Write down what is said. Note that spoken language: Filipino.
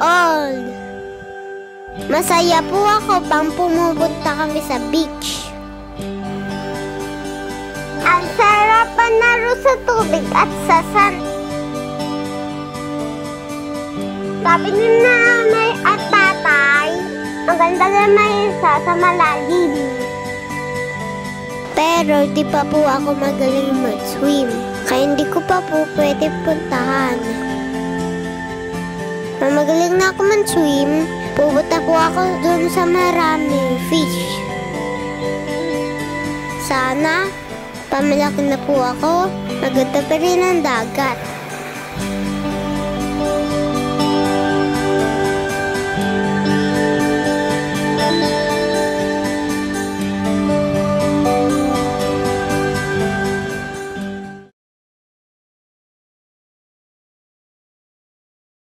all. Masaya po ako pang pumupunta kami sa beach. Ang sarap panalo sa tubig at sa sun. Sabi ni nanay at tatay, ang ganda na may isa sa malalim. Pero di pa po ako magaling mag-swim, kaya hindi ko pa po pwede puntahan. Kung magaling na ako mag-swim, pupunta po ako dun sa maraming fish. Sana, pamalaki na po ako, maganda pa rin ang dagat.